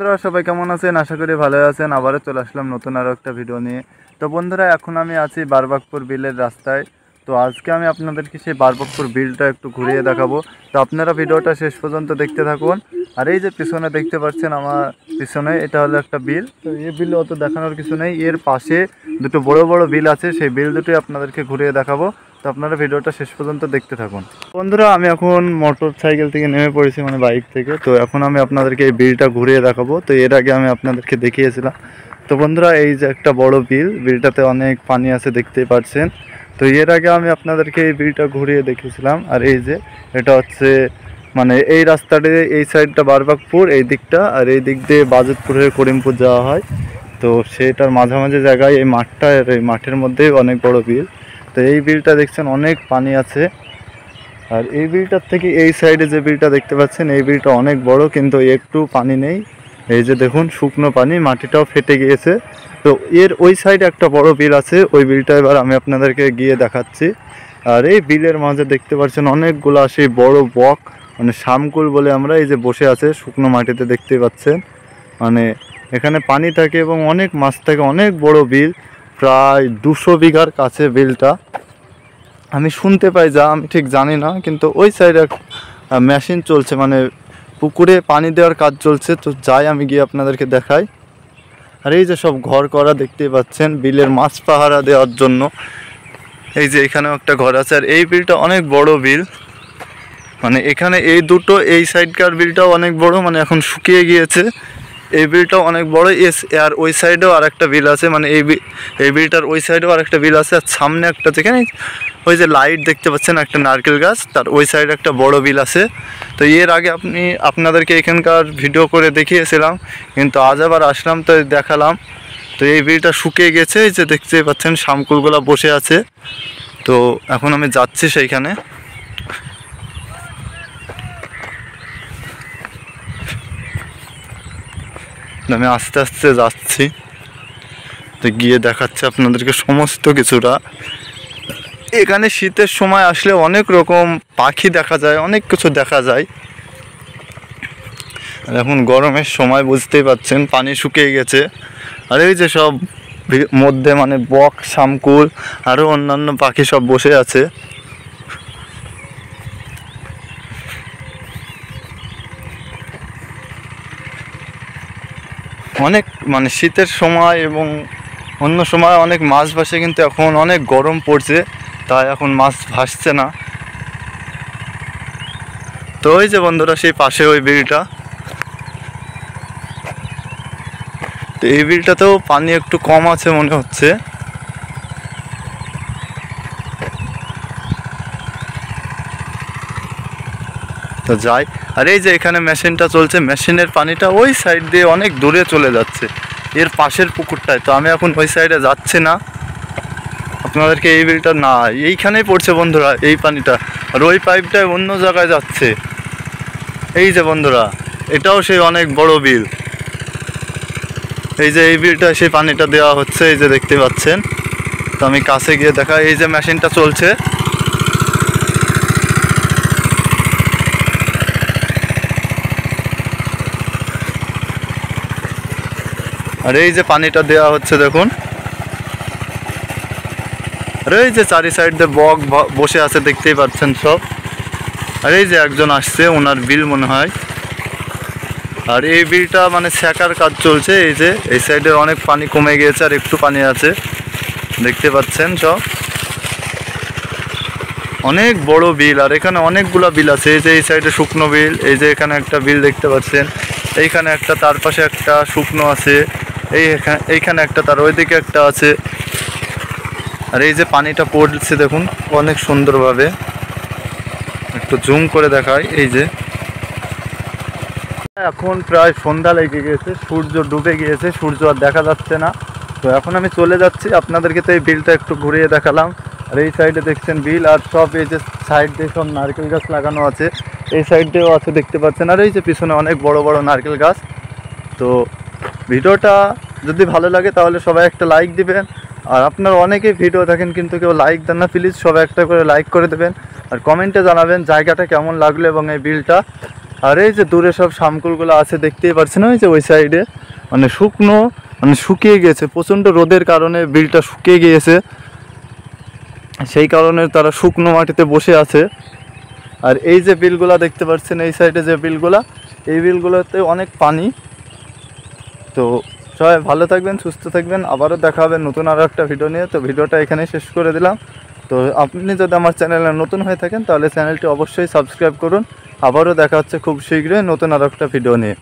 বন্ধুরা সবাই কেমন আছেন? আশা করি ভালো আছেন। আবারও চলে আসলাম নতুন আরও একটা ভিডিও নিয়ে। তো বন্ধুরা এখন আমি আছি বারবাকপুর বিলের রাস্তায়। তো আজকে আমি আপনাদেরকে সেই বারবাকপুর বিলটা একটু ঘুরিয়ে দেখাবো। তো আপনারা ভিডিওটা শেষ পর্যন্ত দেখতে থাকুন। আর এই যে পিছনে দেখতে পাচ্ছেন আমার পিছনে, এটা হলো একটা বিল। তো এই বিল অত দেখানোর কিছু নেই, এর পাশে দুটো বড় বড় বিল আছে, সেই বিল দুটোই আপনাদেরকে ঘুরিয়ে দেখাবো। তো আপনারা ভিডিওটা শেষ পর্যন্ত দেখতে থাকুন। বন্ধুরা আমি এখন মোটর সাইকেল থেকে নেমে পড়েছি, মানে বাইক থেকে। তো এখন আমি আপনাদেরকে এই বিলটা ঘুরিয়ে দেখাবো। তো এর আগে আমি আপনাদেরকে দেখিয়েছিলাম। তো বন্ধুরা এই যে একটা বড় বিল, বিলটাতে অনেক পানি আছে দেখতেই পাচ্ছেন। তো এর আগে আমি আপনাদেরকে এই বিলটা ঘুরিয়ে দেখিয়েছিলাম। আর এই যে এটা হচ্ছে মানে এই রাস্তাটি, এই সাইডটা বারবাকপুর এই দিকটা, আর এই দিক দিয়ে বাজিতপুর হয়ে করিমপুর যাওয়া হয়। তো সেটার মাঝামাঝি জায়গায় এই মাঠটা, আর এই মাঠের মধ্যেই অনেক বড় বিল। তো এই বিলটা দেখছেন অনেক পানি আছে। আর এই বিলটার থেকে এই সাইডে যে বিলটা দেখতে পাচ্ছেন, এই বিলটা অনেক বড়, কিন্তু একটু পানি নেই। এই যে দেখুন শুকনো পানি, মাটিটাও ফেটে গিয়েছে। তো এর ওই সাইডে একটা বড় বিল আছে, ওই বিলটা এবার আমি আপনাদেরকে গিয়ে দেখাচ্ছি। আর এই বিলের মাঝে দেখতে পাচ্ছেন অনেকগুলো সেই বড় বক, মানে শামকুল বলে আমরা, এই যে বসে আছে শুকনো মাটিতে দেখতেই পাচ্ছেন। মানে এখানে পানি থাকে এবং অনেক মাছ থাকে, অনেক বড় বিল, প্রায় 200 বিঘার কাছে বিলটা। আমি শুনতে পাই, যা আমি ঠিক জানি না, কিন্তু ওই সাইডে মেশিন চলছে, মানে পুকুরে পানি দেওয়ার কাজ চলছে। তো যাই আমি গিয়ে আপনাদেরকে দেখাই। আর এই যে সব ঘর করা দেখতেই পাচ্ছেন বিলের মাছ পাহারা দেওয়ার জন্য। এই যে এখানেও একটা ঘর আছে। আর এই বিলটা অনেক বড় বিল, মানে এখানে এই দুটো, এই সাইডকার বিলটাও অনেক বড়, মানে এখন শুকিয়ে গিয়েছে। এই বিলটাও অনেক বড়। আর ওই সাইডেও আর একটা বিল আছে, মানে এই বিলটার ওই সাইডেও আর একটা বিল আছে। আর সামনে একটা, যেখানে ওই যে লাইট দেখতে পাচ্ছেন একটা নারকেল গাছ, তার ওই সাইডে একটা বড় বিল আছে। তো এর আগে আপনাদেরকে এখানকার ভিডিও করে দেখিয়েছিলাম, কিন্তু আজ আবার আসলাম তো দেখালাম। তো এই বিলটা শুকিয়ে গেছে, এই যে দেখতেই পাচ্ছেন শামকুলগুলা বসে আছে। তো এখন আমি যাচ্ছি সেইখানে। আমি আস্তে আস্তে যাচ্ছি, তো গিয়ে দেখাচ্ছে আপনাদেরকে সমস্ত কিছুটা। এখানে শীতের সময় আসলে অনেক রকম পাখি দেখা যায়, অনেক কিছু দেখা যায়। আর এখন গরমের সময় বুঝতেই পাচ্ছেন পানি শুকিয়ে গেছে। আর এই যে সব মধ্যে মানে বক, শামকুল, আরও অন্যান্য পাখি সব বসে আছে। অনেক মানে শীতের সময় এবং অন্য সময় অনেক মাছ ভাসে, কিন্তু এখন অনেক গরম পড়ছে, তাই এখন মাছ ভাসছে না। তো ওই যে বন্ধুরা সেই পাশে ওই বিলটা, তো এই বিলটাতেও পানি একটু কম আছে মনে হচ্ছে। তো যাই। আর এই যে এখানে মেশিনটা চলছে, মেশিনের পানিটা ওই সাইড দিয়ে অনেক দূরে চলে যাচ্ছে, এর পাশের পুকুরটায়। তো আমি এখন ওই সাইডে যাচ্ছি না, আপনাদেরকে এই বিলটা না, এইখানেই পড়ছে বন্ধুরা এই পানিটা। আর ওই পাইপটায় অন্য জায়গায় যাচ্ছে। এই যে বন্ধুরা এটাও সেই অনেক বড় বিল। এই যে এই বিলটা সেই পানিটা দেওয়া হচ্ছে, এই যে দেখতে পাচ্ছেন। তো আমি কাছে গিয়ে দেখাই, এই যে মেশিনটা চলছে। আর এই যে পানিটা দেওয়া হচ্ছে দেখুন। আর এই যে চারি সাইড দিয়ে বক বসে আছে দেখতেই পাচ্ছেন সব। আর এই যে একজন আসছে, ওনার বিল মনে হয়। আর এই বিলটা মানে সেকার কাজ চলছে। এই যে এই সাইডে অনেক পানি কমে গিয়েছে, আর একটু পানি আছে দেখতে পাচ্ছেন সব। অনেক বড় বিল, আর এখানে অনেকগুলো বিল আছে। এই যে এই সাইডে শুকনো বিল, এই যে এখানে একটা বিল দেখতে পাচ্ছেন, এইখানে একটা, তার পাশে একটা শুকনো আছে, এইখানে একটা, তার ওইদিকে একটা আছে। আর এই যে পানিটা পড়ছে দেখুন অনেক সুন্দরভাবে, একটু জুম করে দেখায়। এই যে এখন প্রায় সন্ধ্যা লেগে গেছে, সূর্য ডুবে গিয়েছে, সূর্য আর দেখা যাচ্ছে না। তো এখন আমি চলে যাচ্ছি, আপনাদেরকে তো এই বিলটা একটু ঘুরিয়ে দেখালাম। আর এই সাইডে দেখছেন বিল, আর সব এই যে সাইড দিয়ে সব নারকেল গাছ লাগানো আছে, এই সাইড দিয়েও আছে দেখতে পাচ্ছেন। আর এই যে পিছনে অনেক বড় বড় নারকেল গাছ। তো ভিডিওটা যদি ভালো লাগে তাহলে সবাই একটা লাইক দিবেন। আর আপনারা অনেকেই ভিডিও দেখেন কিন্তু কেউ লাইক দেন না, প্লিজ সবাই একটা করে লাইক করে দেবেন। আর কমেন্টে জানাবেন জায়গাটা কেমন লাগলো এবং এই বিলটা। আর এই যে দূরে সব শামকুলগুলো আছে দেখতেই পাচ্ছেন, ওই যে ওই সাইডে মানে শুকনো, মানে শুকিয়ে গেছে প্রচণ্ড রোদের কারণে বিলটা শুকিয়ে গিয়েছে, সেই কারণে তারা শুকনো মাটিতে বসে আছে। আর এই যে বিলগুলা দেখতে পাচ্ছেন এই সাইডে যে বিলগুলা, এই বিলগুলোতে অনেক পানি। তো সবাই ভালো থাকবেন, সুস্থ থাকবেন, আবারও দেখা হবে নতুন আরও একটা ভিডিও নিয়ে। তো ভিডিওটা এখানেই শেষ করে দিলাম। তো আপনি যদি আমার চ্যানেলে নতুন হয়ে থাকেন তাহলে চ্যানেলটি অবশ্যই সাবস্ক্রাইব করুন। আবারও দেখা হচ্ছে খুব শীঘ্রই নতুন আরও একটা ভিডিও নিয়ে।